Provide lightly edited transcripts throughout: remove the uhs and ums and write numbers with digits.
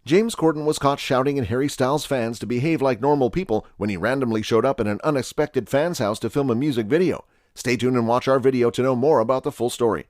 James Corden was caught shouting at Harry Styles' fans to behave like normal people when he randomly showed up at an unexpected fan's house to film a music video. Stay tuned and watch our video to know more about the full story.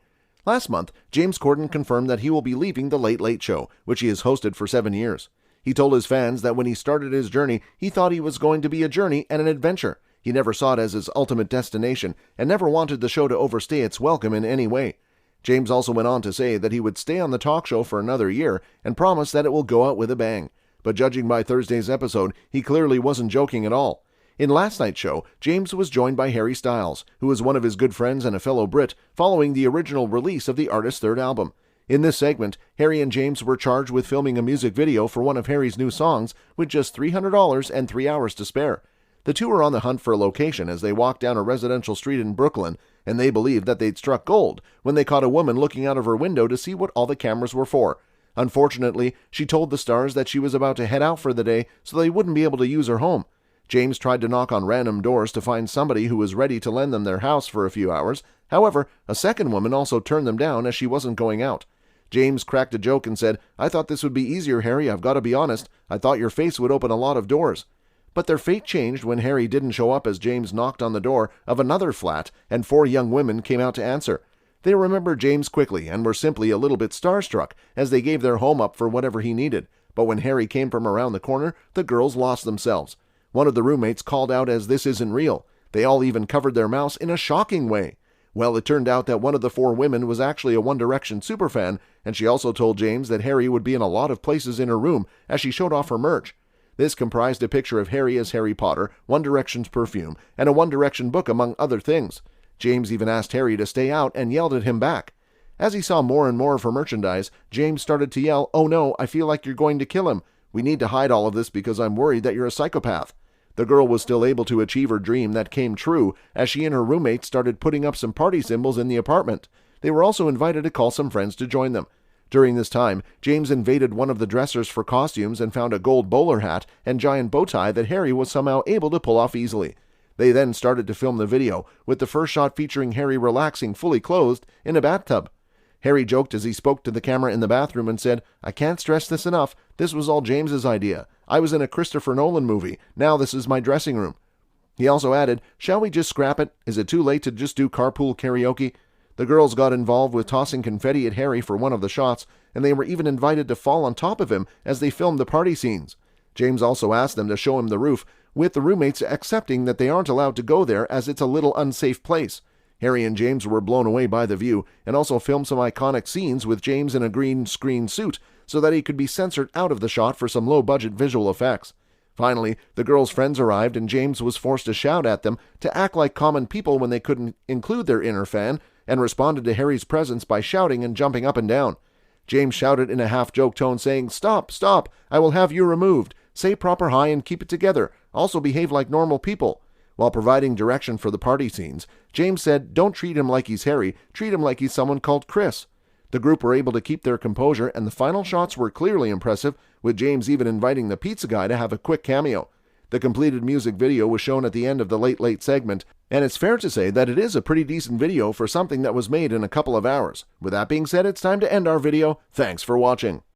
Last month, James Corden confirmed that he will be leaving The Late Late Show, which he has hosted for 7 years. He told his fans that when he started his journey, he thought he was going to be a journey and an adventure. He never saw it as his ultimate destination and never wanted the show to overstay its welcome in any way. James also went on to say that he would stay on the talk show for another year and promise that it will go out with a bang. But judging by Thursday's episode, he clearly wasn't joking at all. In last night's show, James was joined by Harry Styles, who is one of his good friends and a fellow Brit, following the original release of the artist's third album. In this segment, Harry and James were charged with filming a music video for one of Harry's new songs with just $300 and 3 hours to spare. The two were on the hunt for a location as they walked down a residential street in Brooklyn, and they believed that they'd struck gold when they caught a woman looking out of her window to see what all the cameras were for. Unfortunately, she told the stars that she was about to head out for the day so they wouldn't be able to use her home. James tried to knock on random doors to find somebody who was ready to lend them their house for a few hours. However, a second woman also turned them down as she wasn't going out. James cracked a joke and said, "I thought this would be easier, Harry, I've got to be honest. I thought your face would open a lot of doors." But their fate changed when Harry didn't show up as James knocked on the door of another flat and 4 young women came out to answer. They remembered James quickly and were simply a little bit starstruck as they gave their home up for whatever he needed. But when Harry came from around the corner, the girls lost themselves. One of the roommates called out as this isn't real. They all even covered their mouths in a shocking way. Well, it turned out that one of the 4 women was actually a One Direction superfan, and she also told James that Harry would be in a lot of places in her room as she showed off her merch. This comprised a picture of Harry as Harry Potter, One Direction's perfume, and a One Direction book, among other things. James even asked Harry to stay out and yelled at him back. As he saw more and more of her merchandise, James started to yell, "Oh no, I feel like you're going to kill him. We need to hide all of this because I'm worried that you're a psychopath." The girl was still able to achieve her dream that came true as she and her roommate started putting up some party symbols in the apartment. They were also invited to call some friends to join them. During this time, James invaded one of the dressers for costumes and found a gold bowler hat and giant bow tie that Harry was somehow able to pull off easily. They then started to film the video, with the first shot featuring Harry relaxing fully clothed in a bathtub. Harry joked as he spoke to the camera in the bathroom and said, "I can't stress this enough, this was all James's idea. I was in a Christopher Nolan movie, now this is my dressing room." He also added, "Shall we just scrap it? Is it too late to just do carpool karaoke?" The girls got involved with tossing confetti at Harry for one of the shots, and they were even invited to fall on top of him as they filmed the party scenes. James also asked them to show him the roof, with the roommates accepting that they aren't allowed to go there as it's a little unsafe place. Harry and James were blown away by the view, and also filmed some iconic scenes with James in a green screen suit so that he could be censored out of the shot for some low-budget visual effects. Finally, the girls' friends arrived and James was forced to shout at them to act like common people when they couldn't include their inner fan, and responded to Harry's presence by shouting and jumping up and down. James shouted in a half-joke tone saying, "Stop, stop, I will have you removed. Say proper hi and keep it together. Also behave like normal people." While providing direction for the party scenes, James said, "Don't treat him like he's Harry, treat him like he's someone called Chris." The group were able to keep their composure, and the final shots were clearly impressive, with James even inviting the pizza guy to have a quick cameo. The completed music video was shown at the end of the Late Late segment, and it's fair to say that it is a pretty decent video for something that was made in a couple of hours. With that being said, it's time to end our video. Thanks for watching.